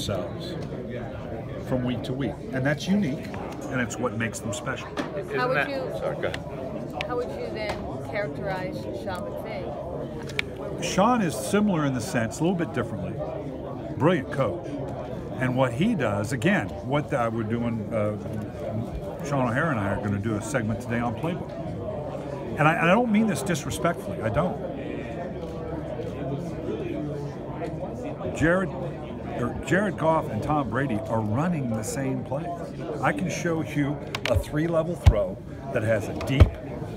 themselves from week to week, and that's unique, and it's what makes them special. How would you then characterize Sean McVay? Sean is similar in the sense, a little bit differently. Brilliant coach, and what he does, again, what we're doing. Sean O'Hara and I are going to do a segment today on playbook, and I don't mean this disrespectfully. I don't. Jared Goff and Tom Brady are running the same plays. I can show you a 3-level throw that has a deep,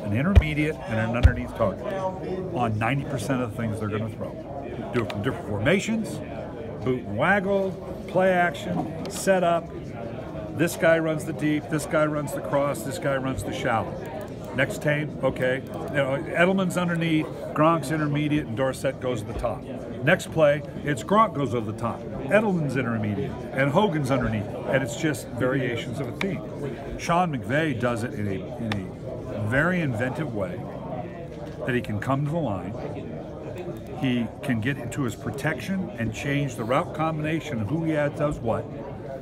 an intermediate, and an underneath target on 90% of the things they're going to throw. Do it from different formations, boot and waggle, play action, set up. This guy runs the deep, this guy runs the cross, this guy runs the shallow. Next time, okay, Edelman's underneath, Gronk's intermediate, and Dorsett goes to the top. Next play, it's Gronk goes over the top, Edelman's intermediate, and Hogan's underneath, and it's just variations of a theme. Sean McVay does it in a very inventive way that he can come to the line, he can get into his protection and change the route combination of who he does what,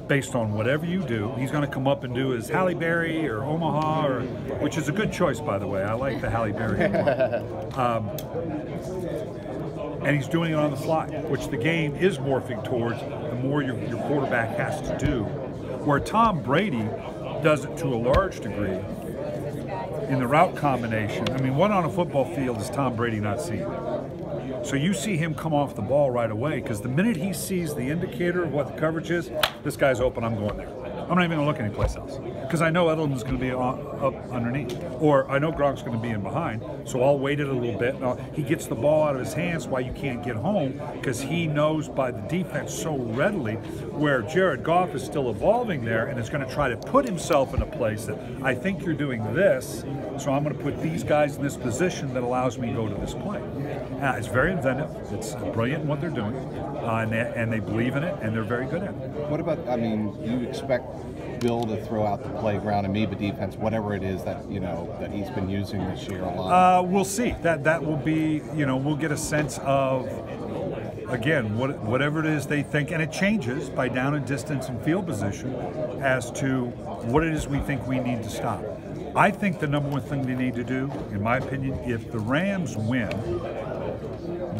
based on whatever you do. He's going to come up and do his Halle Berry or Omaha, which is a good choice, by the way. I like the Halle Berry one. And he's doing it on the fly, which the game is morphing towards the more your quarterback has to do. Where Tom Brady does it to a large degree in the route combination. I mean, what on a football field is Tom Brady not seeing? So you see him come off the ball right away, because the minute he sees the indicator of what the coverage is, this guy's open, I'm going there. I'm not even going to look anyplace else, because I know Edelman's going to be up underneath, or I know Gronk's going to be in behind, so I'll wait it a little bit. Now, he gets the ball out of his hands while you can't get home, because he knows by the defense so readily, where Jared Goff is still evolving there and is going to try to put himself in a place that I think you're doing this, so I'm going to put these guys in this position that allows me to go to this play. It's very inventive. It's brilliant in what they're doing, and they believe in it, and they're very good at it. What about, I mean, you expect Bill to throw out the playground, amoeba defense, whatever it is that, that he's been using this year a lot? We'll see. That will be, we'll get a sense of, again, whatever it is they think, and it changes by down and distance and field position as to what it is we think we need to stop. I think the number one thing they need to do, in my opinion, if the Rams win,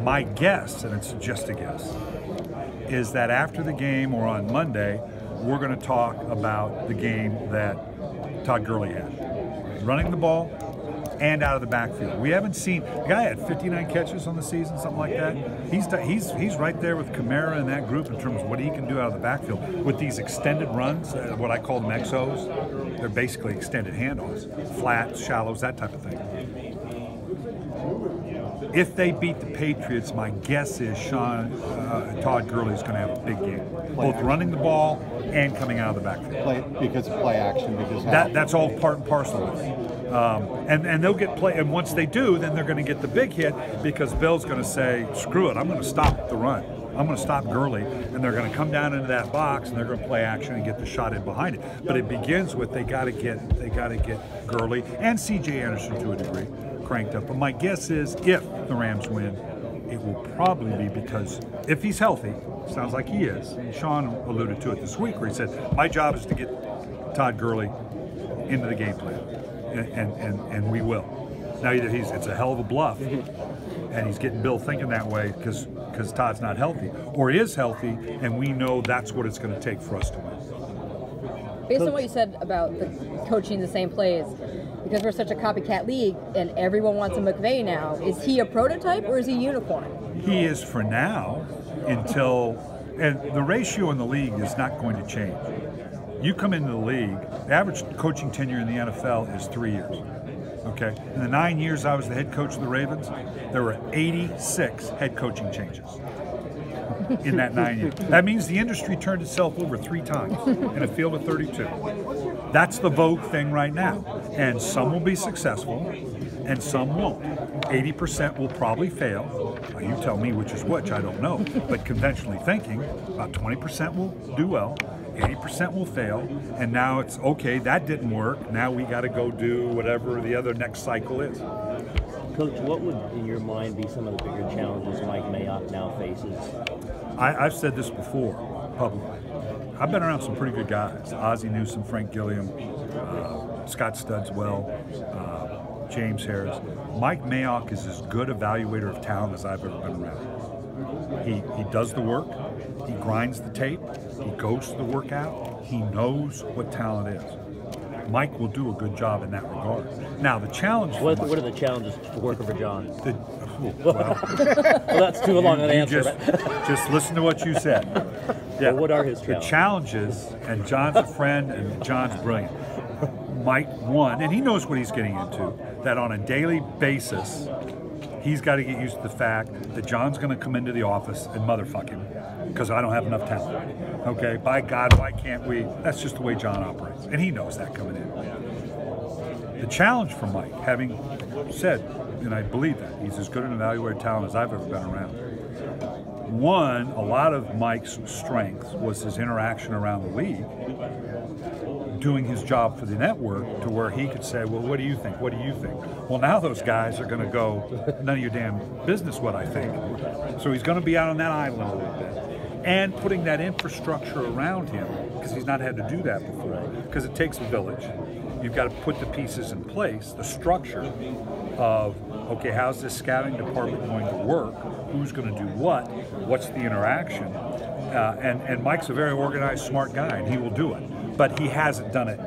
my guess, and it's just a guess, is that after the game or on Monday, we're going to talk about the game that Todd Gurley had. Running the ball and out of the backfield. We haven't seen, the guy had 59 catches on the season, something like that. He's right there with Kamara and that group in terms of what he can do out of the backfield with these extended runs, what I call them XOs. They're basically extended handoffs, flats, shallows, that type of thing. If they beat the Patriots, my guess is Todd Gurley is going to have a big game, both running the ball and coming out of the backfield. Because of play action. Because that's all part and parcel of it. And they'll get play. And once they do, then they're going to get the big hit, because Bill's going to say, "Screw it, I'm going to stop the run. I'm going to stop Gurley," and they're going to come down into that box and they're going to play action and get the shot in behind it. But it begins with they got to get Gurley and C.J. Anderson to a degree cranked up. But my guess is if the Rams win, it will probably be because if he's healthy, sounds like he is. Sean alluded to it this week where he said, my job is to get Todd Gurley into the game plan, and we will. Now either it's a hell of a bluff, and he's getting Bill thinking that way because Todd's not healthy, or is healthy, and we know that's what it's going to take for us to win. Based on what you said about the coaching the same plays, because we're such a copycat league and everyone wants a McVay now, is he a prototype or is he a unicorn? He is for now, and the ratio in the league is not going to change. You come into the league, the average coaching tenure in the NFL is 3 years. Okay, in the 9 years I was the head coach of the Ravens, there were 86 head coaching changes in that 9 years. That means the industry turned itself over 3 times in a field of 32. That's the vogue thing right now. And some will be successful and some won't. 80% will probably fail. You tell me which is which, I don't know. But conventionally thinking, about 20% will do well. 80% will fail, and now it's okay, that didn't work, now we got to go do whatever the other next cycle is. Coach, what would, in your mind, be some of the bigger challenges Mike Mayock now faces? I've said this before. publicly. I've been around some pretty good guys: Ozzie Newsome, Frank Gilliam, Scott Studswell, James Harris. Mike Mayock is as good evaluator of talent as I've ever been around. He does the work. He grinds the tape. He goes to the workout. He knows what talent is. Mike will do a good job in that regard. Now, the challenge for What are the challenges for working for John? Well, That's too long an answer. Just listen to what you said. Yeah. Well, what are his challenges? The challenges, and John's a friend, and John's brilliant. Mike, one, and he knows what he's getting into, that on a daily basis, he's got to get used to the fact that John's going to come into the office and motherfuck him because I don't have enough talent. Okay, by God, why can't we? That's just the way John operates, and he knows that coming in. The challenge for Mike, having said, and I believe that, he's as good an evaluator talent as I've ever been around. One, a lot of Mike's strength was his interaction around the league, doing his job for the network to where he could say, well, what do you think? What do you think? Well, now those guys are going to go, none of your damn business what I think. So he's going to be out on that island a little bit. And putting that infrastructure around him, because he's not had to do that before, because it takes a village. You've got to put the pieces in place, the structure of, okay, how's this scouting department going to work? Who's going to do what? What's the interaction? And Mike's a very organized, smart guy, and he will do it. But he hasn't done it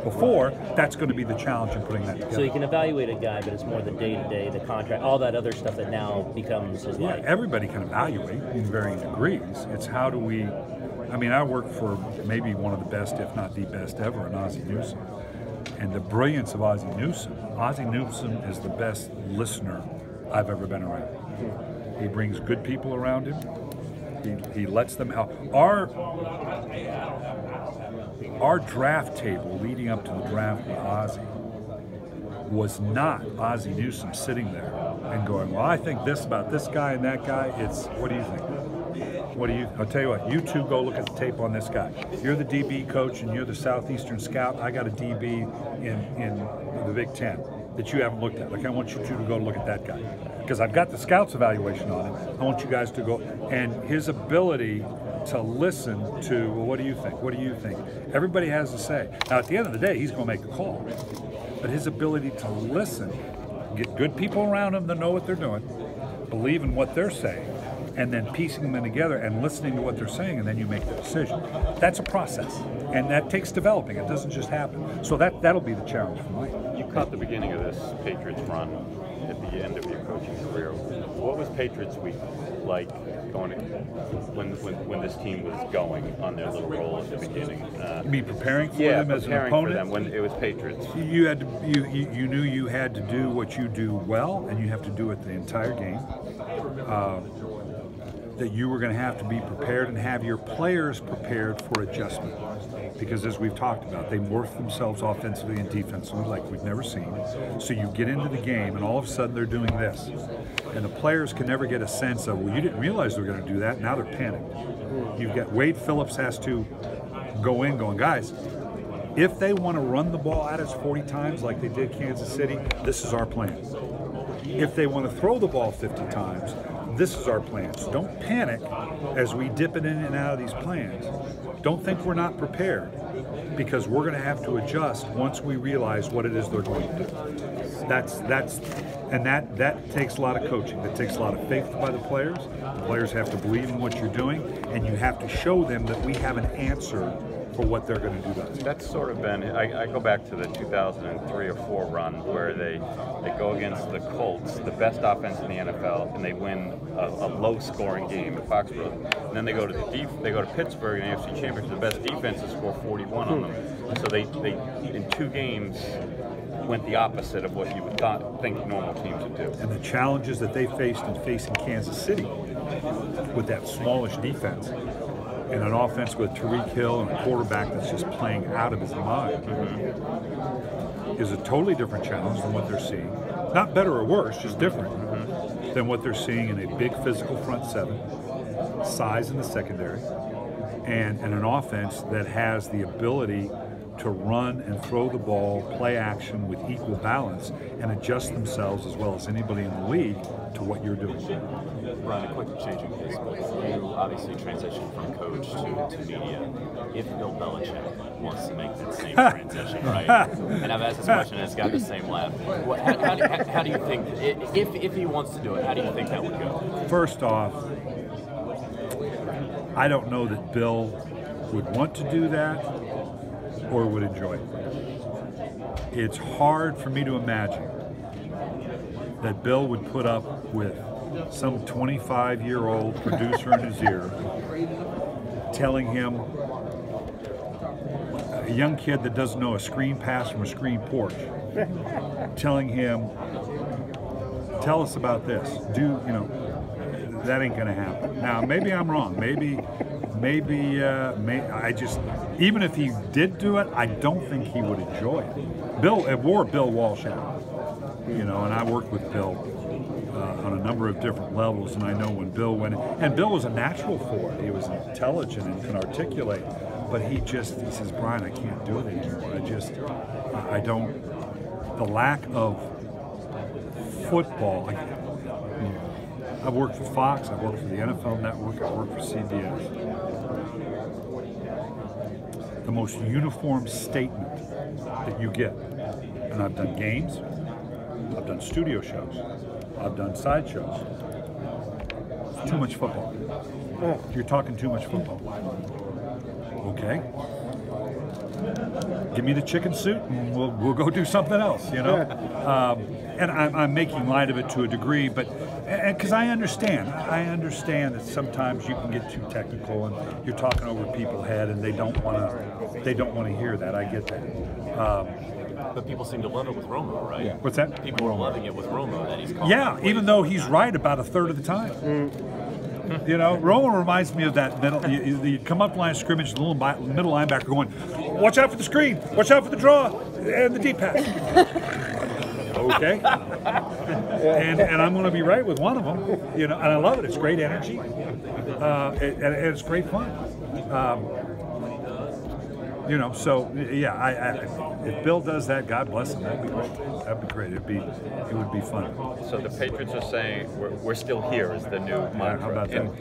before. That's going to be the challenge in putting that together. So you can evaluate a guy, but it's more the day-to-day, the contract, all that other stuff that now becomes his life. Everybody can evaluate in varying degrees. It's how do we, I mean, I work for maybe one of the best, if not the best ever, in Ozzie Newsome. And the brilliance of Ozzie Newsome is the best listener I've ever been around. He brings good people around him. He lets them out. Our draft table leading up to the draft with Ozzie was not Ozzie Newsome sitting there and going, well, I think this about this guy and that guy. It's, what do you think? I'll tell you what, you two go look at the tape on this guy. You're the DB coach and you're the Southeastern scout. I got a DB in the Big Ten that you haven't looked at. Like, I want you two to go look at that guy. Because I've got the scouts evaluation on him. I want you guys to go. And his ability to listen to, well, what do you think? What do you think? Everybody has a say. Now, at the end of the day, he's going to make a call. But his ability to listen, get good people around him that know what they're doing, believe in what they're saying, and then piecing them together and listening to what they're saying, and then you make the decision. That's a process, and that takes developing. It doesn't just happen. So that'll be the challenge for Mike. You caught the beginning of this Patriots run at the end of your coaching career. What was Patriots Week like going when this team was going on their little roll at the beginning? You mean preparing for them as an opponent? For them when it was Patriots. You had to, you knew you had to do what you do well, and you have to do it the entire game. That you were going to have to be prepared and have your players prepared for adjustment. Because as we've talked about, they morph themselves offensively and defensively like we've never seen. So you get into the game and all of a sudden they're doing this. And the players can never get a sense of, well, you didn't realize they were going to do that, now they're panicked. You've got Wade Phillips has to go in going, guys, if they want to run the ball at us 40 times like they did Kansas City, this is our plan. If they want to throw the ball 50 times, this is our plan. So don't panic as we dip it in and out of these plans. Don't think we're not prepared, because we're going to have to adjust once we realize what it is they're going to do. That takes a lot of coaching. That takes a lot of faith by the players. The players have to believe in what you're doing, and you have to show them that we have an answer for what they're going to do. That's sort of been, I go back to the 2003 or 4 run where they go against the Colts, the best offense in the NFL, and they win a low-scoring game at Foxborough. And then they go to Pittsburgh in the AFC Championship, the best defenses score 41 on them. And so they in 2 games went the opposite of what you would think normal teams would do. And the challenges that they faced in facing Kansas City with that smallish defense, and an offense with Tyreek Hill and a quarterback that's just playing out of his mind, is a totally different challenge than what they're seeing. Not better or worse, just different than what they're seeing in a big physical front 7, size in the secondary, and an offense that has the ability to run and throw the ball, play action with equal balance, and adjust themselves as well as anybody in the league to what you're doing. Brian, a quick changing pace, but you obviously transitioned from coach to media. If Bill Belichick wants to make that same transition, right? And I've asked this question and it's got the same laugh. How do you think, if he wants to do it, how do you think that would go? First off, I don't know that Bill would want to do that or would enjoy it. It's hard for me to imagine that Bill would put up with some 25-year-old producer in his ear telling him, a young kid that doesn't know a screen pass from a screen porch, telling him, tell us about this. That ain't gonna happen. Now, maybe I'm wrong. Maybe I just, even if he did do it, I don't think he would enjoy it. It wore Bill Walsh out, and I worked with Bill on a number of different levels, and I know when Bill went in, and Bill was a natural for it. He was intelligent and can articulate, but he says, Brian, I can't do it anymore. I don't, the lack of football. I've worked for Fox, I've worked for the NFL Network, I've worked for CBS. The most uniform statement that you get, and I've done games, I've done studio shows, I've done sideshows. It's too much football. You're talking too much football. Okay. Give me the chicken suit and we'll go do something else, and I'm making light of it to a degree, but because I understand that sometimes you can get too technical and you're talking over people's head and they don't want to hear that. I get that. But people seem to love it with Romo, right? Yeah. What's that? People are loving it with Romo that he's calling. Yeah, even though he's right about a third of the time. Romo reminds me of that middle. You come up the line of scrimmage, the little middle linebacker going, "Watch out for the screen, watch out for the draw, and the deep pass." Okay, and I'm going to be right with one of them, and I love it. It's great energy, and it's great fun. So yeah, if Bill does that, God bless him. That'd be great. That'd be great. It would be fun. So the Patriots are saying we're still here is the new mantra. How about that?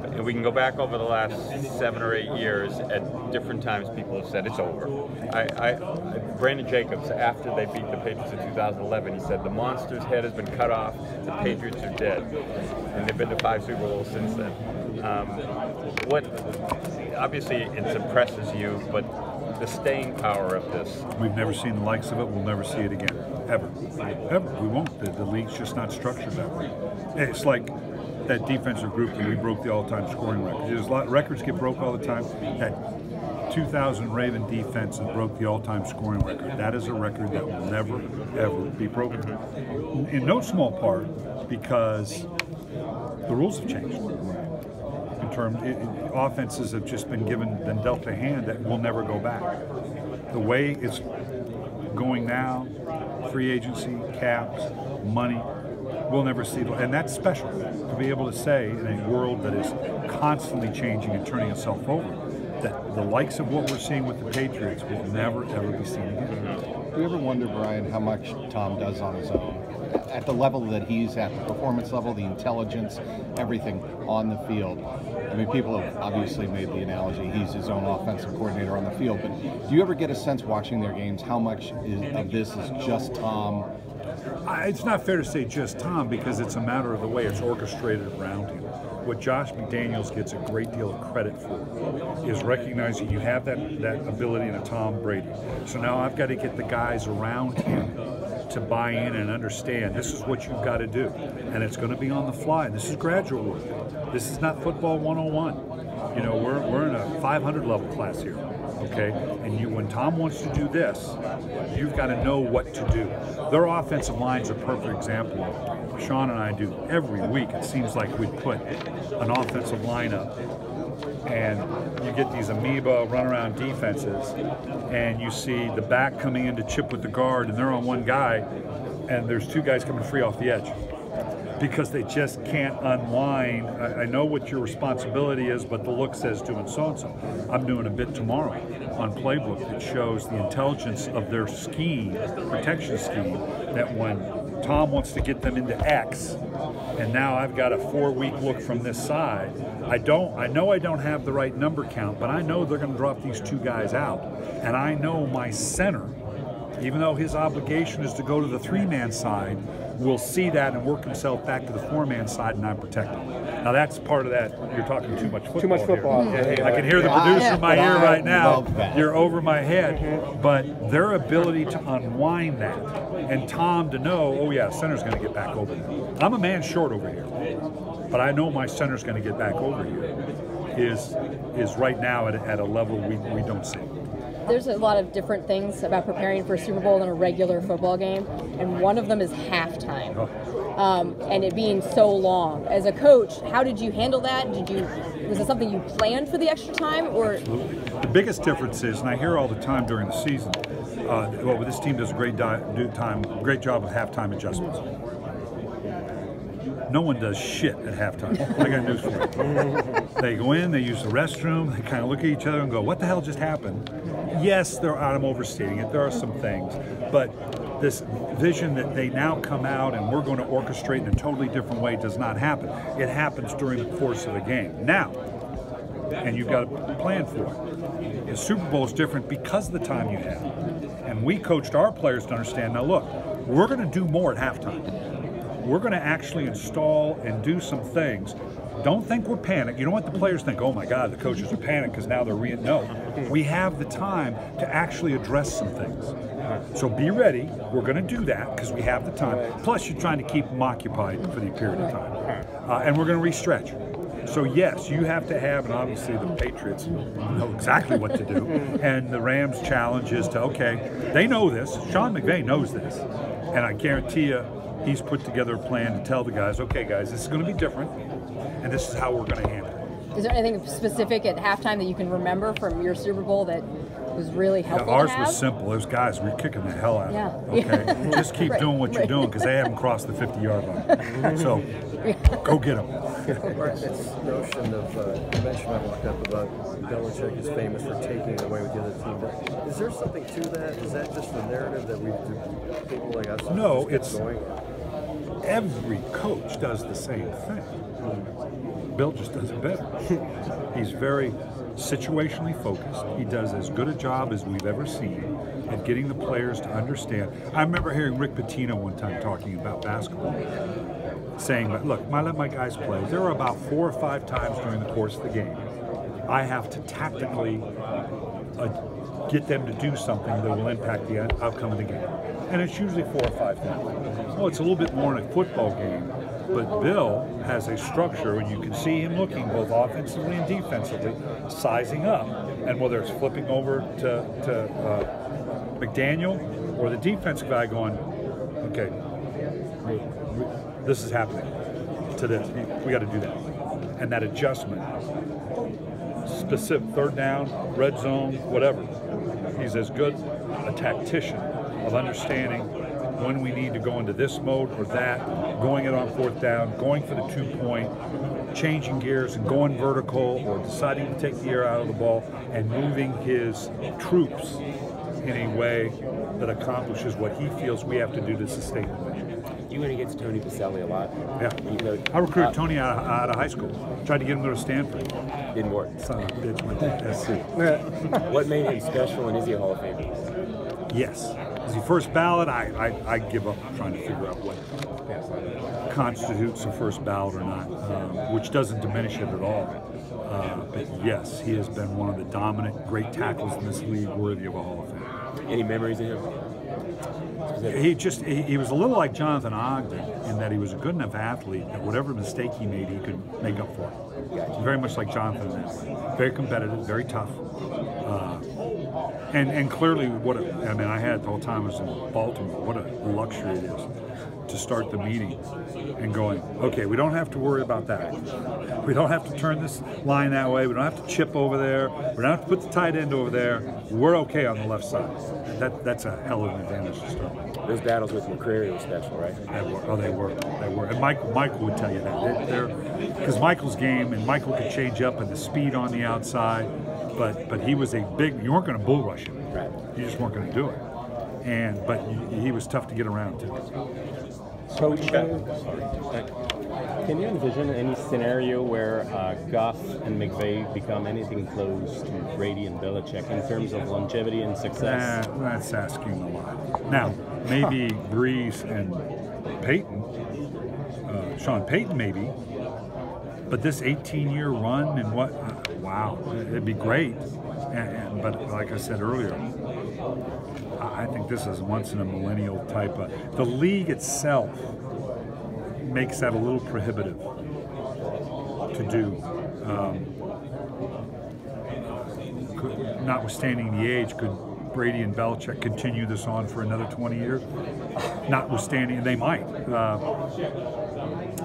And we can go back over the last 7 or 8 years. At different times, people have said it's over. Brandon Jacobs, after they beat the Patriots in 2011, he said the monster's head has been cut off. The Patriots are dead, and they've been to 5 Super Bowls since then. Obviously, it suppresses you, but the staying power of this. We've never seen the likes of it. We'll never see it again, ever. We won't. The league's just not structured that way. It's like that defensive group that we broke the all-time scoring record. There's a lot records get broke all the time. That 2000 Raven defense that broke the all-time scoring record. That is a record that will never, ever be broken. In no small part because the rules have changed. Offenses have just been dealt a hand that will never go back. The way it's going now, free agency, caps, money, we'll never see it. And that's special, to be able to say in a world that is constantly changing and turning itself over, that the likes of what we're seeing with the Patriots will never, ever be seen again. Do you ever wonder, Brian, how much Tom does on his own? At the level that he's at, the performance level, the intelligence, everything on the field. I mean, people have obviously made the analogy he's his own offensive coordinator on the field, but do you ever get a sense watching their games how much of this is just Tom? It's not fair to say just Tom because it's a matter of the way it's orchestrated around him. What Josh McDaniels gets a great deal of credit for is recognizing you have that ability in a Tom Brady. So now I've got to get the guys around him to buy in and understand this is what you've got to do. And it's going to be on the fly. This is graduate work. This is not football 101. We're in a 500 level class here. Okay, and when Tom wants to do this, you've got to know what to do. Their offensive line's a perfect example of it. Sean and I do every week. It seems like we put an offensive line up, and you get these amoeba run-around defenses, and you see the back coming in to chip with the guard, and they're on one guy, and there's 2 guys coming free off the edge. because they just can't unwind. I know what your responsibility is, but the look says doing so-and-so. I'm doing a bit tomorrow on Playbook that shows the intelligence of their scheme, protection scheme, that when Tom wants to get them into X, and now I've got a 4-week look from this side. I know I don't have the right number count, but I know they're going to drop these 2 guys out, and I know my center, even though his obligation is to go to the 3-man side, will see that and work himself back to the 4-man side, and I'm protected. Now that's part of that. You're talking too much football. Too much football. Here. I can hear the producer in my ear right now. You're over my head, but their ability to unwind that, and Tom to know, oh yeah, center's going to get back over there. I'm a man short over here, but I know my center's going to get back over here. Is right now at a level we don't see. There's a lot of different things about preparing for a Super Bowl than a regular football game, and one of them is halftime. And it being so long. As a coach, how did you handle that? Was it something you planned for the extra time, or? Absolutely. The biggest difference is, and I hear all the time during the season, well, this team does a great job of halftime adjustments. No one does shit at halftime. I got news for you. They go in, they use the restroom, they kind of look at each other and go, what the hell just happened? Yes, I'm overstating it. There are some things. But this vision that they now come out and we're going to orchestrate in a totally different way does not happen. It happens during the course of the game. Now, and you've got to plan for it. The Super Bowl is different because of the time you have. And we coached our players to understand, now look, we're going to do more at halftime. We're going to actually install and do some things. Don't think we're panicked. You know what the players think? Oh my God, the coaches are panicked because now they're no. We have the time to actually address some things. So be ready. We're going to do that because we have the time. Plus, you're trying to keep them occupied for the period of time. And we're going to re-stretch. So yes, you have to have, and obviously the Patriots know exactly what to do. And the Rams' challenge is to, okay, they know this. Sean McVay knows this. And I guarantee you, he's put together a plan to tell the guys, okay guys, this is going to be different, and this is how we're going to handle it. Is there anything specific at halftime that you can remember from your Super Bowl that was really helpful? Ours was simple. Those guys were kicking the hell out of it. Okay, just keep doing what you're doing because they haven't crossed the 50-yard line. So go get them. This notion of, you mentioned I walked up about Belichick is famous for taking it away with the other team. Is there something to that? Is that just the narrative that we do, people like us? No, it's going? Every coach does the same thing. Bill just does it better. He's very situationally focused. He does as good a job as we've ever seen at getting the players to understand. I remember hearing Rick Pitino one time talking about basketball, saying, look, I let my guys play. There are about 4 or 5 times during the course of the game I have to tactically get them to do something that will impact the outcome of the game. And it's usually 4 or 5 things. Well, it's a little bit more in a football game, but Bill has a structure, and you can see him looking both offensively and defensively, sizing up. And whether it's flipping over to McDaniel or the defensive guy going, okay, this is happening to this. We got to do that. And that adjustment, specific, third down, red zone, whatever. He's as good a tactician of understanding when we need to go into this mode or that, going it on 4th down, going for the 2-point, changing gears and going vertical, or deciding to take the air out of the ball and moving his troops in a way that accomplishes what he feels we have to do to sustain the win. You went against Tony Pacelli a lot. Yeah. I recruited Tony out of high school. Tried to get him to go to Stanford. Didn't work. Son of a bitch went to SC. What made him special, and is he a Hall of Famer? Yes. Is he first ballot? I give up trying to figure out what constitutes a first ballot or not, which doesn't diminish it at all. But yes, he has been one of the dominant, great tackles in this league, worthy of a Hall of Fame. Any memories of him? He was a little like Jonathan Ogden in that he was a good enough athlete that whatever mistake he made, he could make up for it. Very much like Jonathan in that way. Very competitive, very tough. And clearly, I had it the whole time I was in Baltimore, what a luxury it is to start the meeting and going, okay, we don't have to worry about that. We don't have to turn this line that way. We don't have to chip over there. We don't have to put the tight end over there. We're okay on the left side. That's a hell of an advantage to start with. Those battles with McCreary were special, right? They were. And Michael would tell you that. Because Michael's game, and Michael could change up and the speed on the outside, but he was you weren't going to bull rush him. Right. You just weren't going to do it. But he was tough to get around too. Coach, can you envision any scenario where Goff and McVay become anything close to Brady and Belichick in terms of longevity and success? That's asking a lot. Now, maybe Breeze and Peyton, Sean Payton maybe, but this 18-year run and wow, it'd be great. But like I said earlier, I think this is once in a millennial type of. The league itself makes that a little prohibitive to do. Notwithstanding the age, could Brady and Belichick continue this on for another 20 years? Notwithstanding, they might.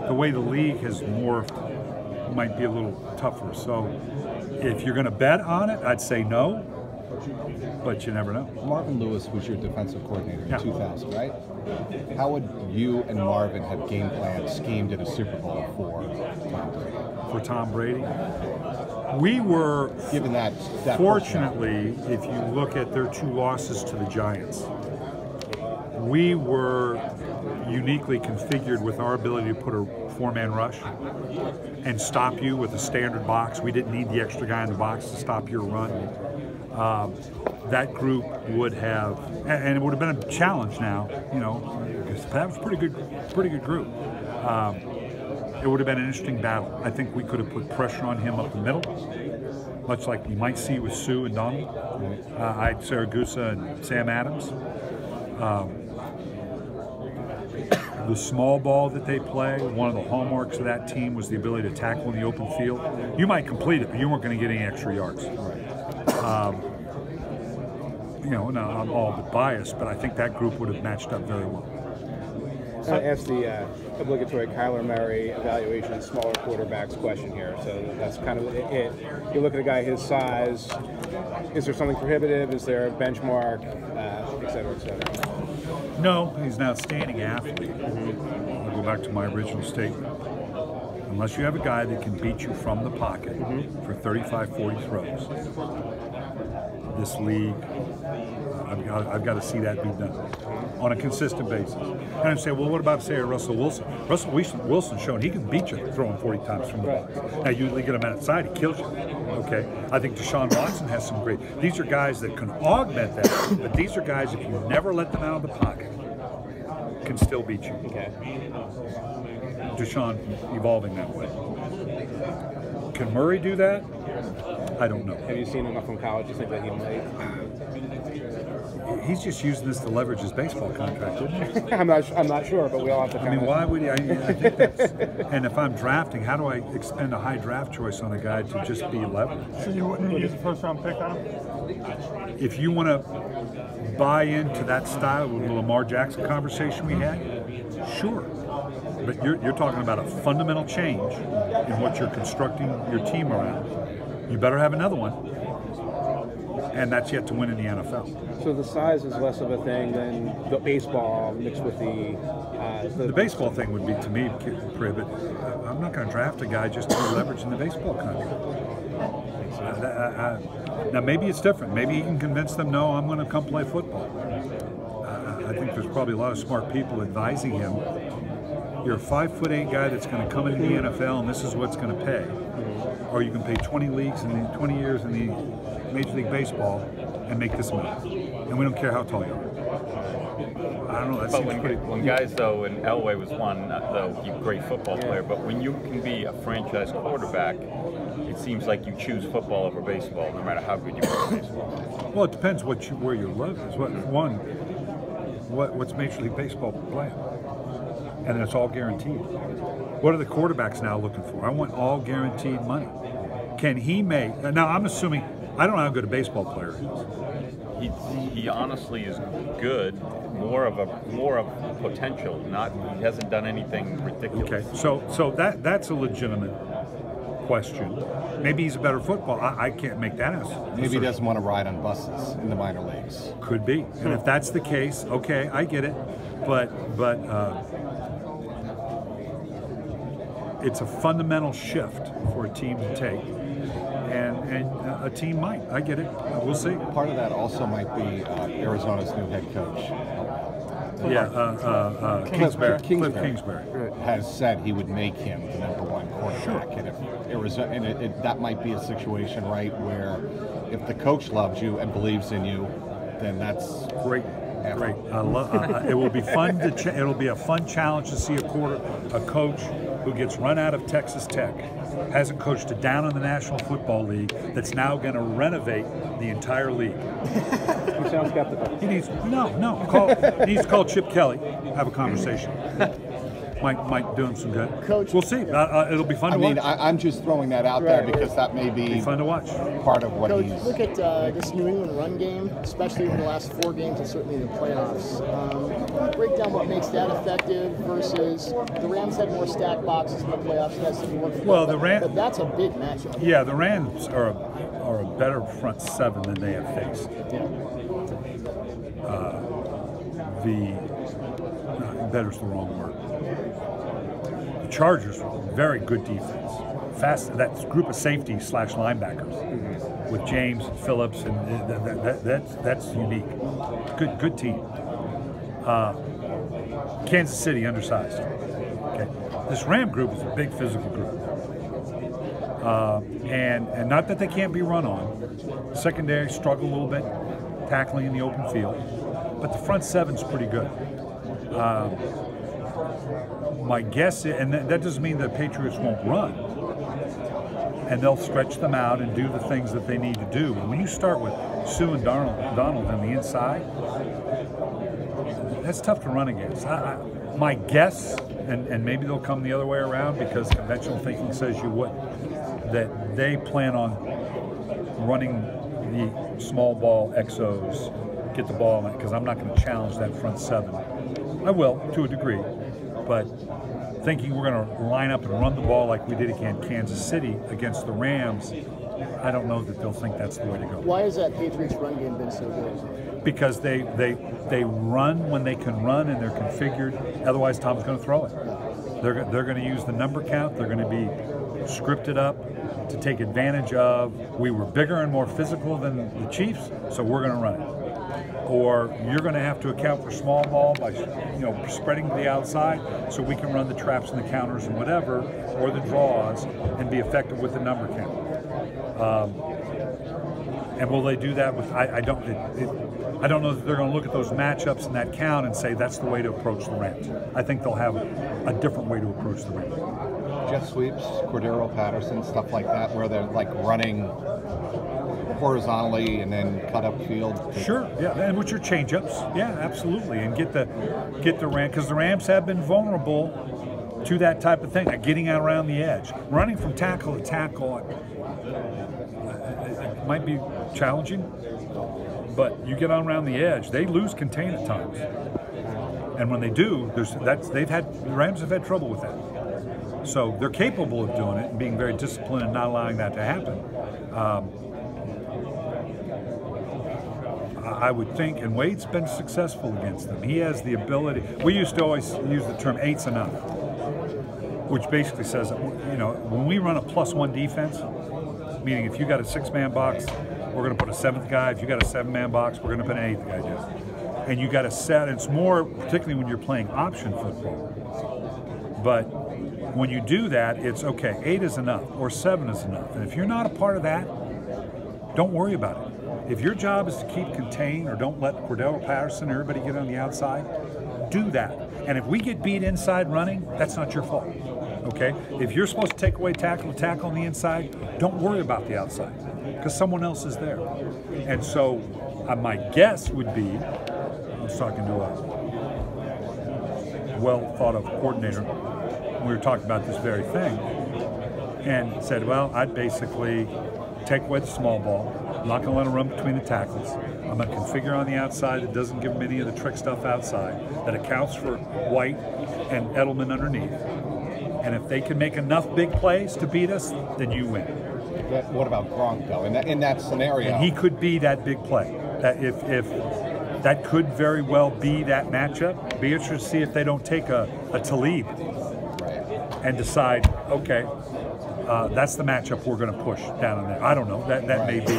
The way the league has morphed might be a little tougher. So if you're going to bet on it, I'd say no. But you never know. Marvin Lewis was your defensive coordinator in 2000, right? How would you and Marvin have game planned, schemed at a Super Bowl for Tom Brady? We were, given that fortunately, if you look at their 2 losses to the Giants, we were uniquely configured with our ability to put a 4-man rush and stop you with a standard box. We didn't need the extra guy in the box to stop your run. That group would have, and it would have been a challenge now, because that was a pretty good group. It would have been an interesting battle. I think we could have put pressure on him up the middle, much like you might see with Sue and Donald, Saragusa and Sam Adams. The small ball that they play, one of the hallmarks of that team was the ability to tackle in the open field. You might complete it, but you weren't going to get any extra yards. Now I'm all but biased, but I think that group would have matched up very well. I asked the obligatory Kyler Murray evaluation smaller quarterbacks question here. So that's kind of it. You look at a guy his size. Is there something prohibitive? Is there a benchmark, et cetera, et cetera? No, he's an outstanding athlete. I'll go back to my original statement. Unless you have a guy that can beat you from the pocket for 35, 40 throws, this league, I've got to see that be done on a consistent basis. And I'm saying, well, what about, say, Russell Wilson? Russell Wilson's shown he can beat you throwing 40 times from the box. Now, you usually get him outside, he kills you. Okay? I think Deshaun Watson has some great. These are guys that can augment that, but these are guys, if you never let them out of the pocket, can still beat you. Okay. Deshaun evolving that way. Can Murray do that? I don't know. Have you seen enough from college to think that he might? He's just using this to leverage his baseball contract, isn't he? I'm not sure, but we all have to. I mean, why would he? I think that's. And if I'm drafting, how do I expend a high draft choice on a guy to just be leveraged? So you wouldn't use a first-round pick on him? If you want to buy into that style, with the Lamar Jackson conversation we had, sure. But you're talking about a fundamental change in what you're constructing your team around. You better have another one, and that's yet to win in the NFL. So the size is less of a thing than the baseball mixed with the baseball thing would be, to me, prohibited. I'm not going to draft a guy just to leverage in the baseball contract. Now maybe it's different. Maybe he can convince them, no, I'm going to come play football. I think there's probably a lot of smart people advising him. You're a 5'8" guy that's going to come into the NFL, and this is what's going to pay. Or you can pay 20 years in the Major League Baseball and make this money. And we don't care how tall you are. I don't know. That but seems pretty. When guys, though, and Elway was one, though, he's a great football player, but when you can be a franchise quarterback, it seems like you choose football over baseball, no matter how good you are at baseball. Well, it depends where your love is. What's Major League Baseball playing? And it's all guaranteed. What are the quarterbacks now looking for? I want all guaranteed money. Can he make? Now, I'm assuming, I don't know how good a baseball player he is. he honestly is good, more of potential. He hasn't done anything ridiculous. Okay, so that's a legitimate question. Maybe he's a better football. I can't make that answer. Maybe he doesn't want to ride on buses in the minor leagues. Could be, and if that's the case, okay, I get it. But it's a fundamental shift for a team to take, and a team might. I get it. We'll see. Part of that also might be Arizona's new head coach. Kingsbury. Cliff Kingsbury has said he would make him the #1 quarterback, and if Arizona, that might be a situation, right, where if the coach loves you and believes in you, then that's great. Great. It will be fun to. It'll be a fun challenge to see a coach who gets run out of Texas Tech, hasn't coached it down in the National Football League, that's now going to renovate the entire league. You sound skeptical. He needs he needs to call Chip Kelly, have a conversation. Might do him some good. Coach, we'll see. It'll be fun to watch. I'm just throwing that out there because that may be fun to watch. Part of what Coach, he's. Look at this New England run game, especially in the last 4 games and certainly in the playoffs. Break down what makes that effective versus the Rams had more stacked boxes in the playoffs. That's but that's a big matchup. Yeah, the Rams are a better front seven than they have faced. Yeah. Better's the wrong word. The Chargers, very good defense. Fast, that group of safety / linebackers with James and Phillips, and that's unique. Good team. Kansas City, undersized. Okay, this Ram group is a big physical group, and not that they can't be run on. Secondary struggle a little bit, tackling in the open field, but the front seven's pretty good. My guess is, and that doesn't mean the Patriots won't run, and they'll stretch them out and do the things that they need to do. But when you start with Sue and Donald on the inside, that's tough to run against. My guess, and maybe they'll come the other way around because conventional thinking says you would, that they plan on running the small ball XOs, get the ball in it, because I'm not going to challenge that front seven. I will, to a degree, but thinking we're going to line up and run the ball like we did against Kansas City against the Rams, I don't know that they'll think that's the way to go. Why has that Patriots run game been so good? Because they run when they can run and they're configured. Otherwise, Tom's going to throw it. They're going to use the number count. They're going to be scripted up to take advantage of. We were bigger and more physical than the Chiefs, so we're going to run it. Or you're going to have to account for small ball by spreading to the outside so we can run the traps and the counters and whatever, or the draws, and be effective with the number count. And will they do that with? I don't know that they're going to look at those matchups and that count and say that's the way to approach the Rams. I think they'll have a different way to approach the Rams. Jet sweeps, Cordero Patterson, stuff like that, where they're like running horizontally and then cut up field. Sure, yeah, and with your change-ups, yeah, absolutely, and get the Rams, because the Rams have been vulnerable to that type of thing, getting out around the edge, running from tackle to tackle. It might be challenging, but you get on around the edge, they lose contain at times, and when they do, the Rams have had trouble with that. So they're capable of doing it and being very disciplined and not allowing that to happen. I would think, and Wade's been successful against them. He has the ability. We used to always use the term 8's enough, which basically says, when we run a +1 defense, meaning if you got a 6-man box, we're going to put a 7th guy. If you got a 7-man box, we're going to put an 8th guy down. And you got to set. It's more, particularly when you're playing option football. But when you do that, it's okay. 8 is enough, or 7 is enough. And if you're not a part of that, don't worry about it. If your job is to keep contained or don't let Cordero Patterson or everybody get on the outside, do that. And if we get beat inside running, that's not your fault, okay? If you're supposed to take away tackle to tackle on the inside, don't worry about the outside because someone else is there. And so my guess would be, I was talking to a well-thought-of coordinator, we were talking about this very thing, and said, well, I'd basically take away the small ball, I'm not going to let him run between the tackles. I'm going to configure on the outside that doesn't give him any of the trick stuff outside, that accounts for White and Edelman underneath. And if they can make enough big plays to beat us, then you win. What about Gronk, though, in that scenario? And he could be that big play. That if that could very well be that matchup. Be interested to see if they don't take a Talib and decide, okay, that's the matchup we're going to push down in there. I don't know. That may be.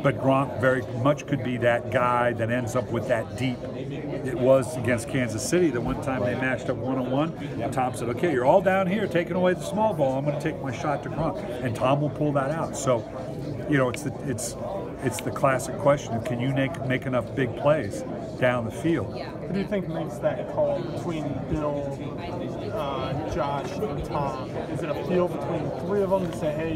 But Gronk very much could be that guy that ends up with that deep. It was against Kansas City the one time they matched up one-on-one. Tom said, okay, you're all down here taking away the small ball. I'm going to take my shot to Gronk. And Tom will pull that out. So, you know, it's the classic question of, can you make enough big plays down the field? Who do you think makes that call between Bill, Josh, and Tom? Is it a feel between the three of them to say, hey,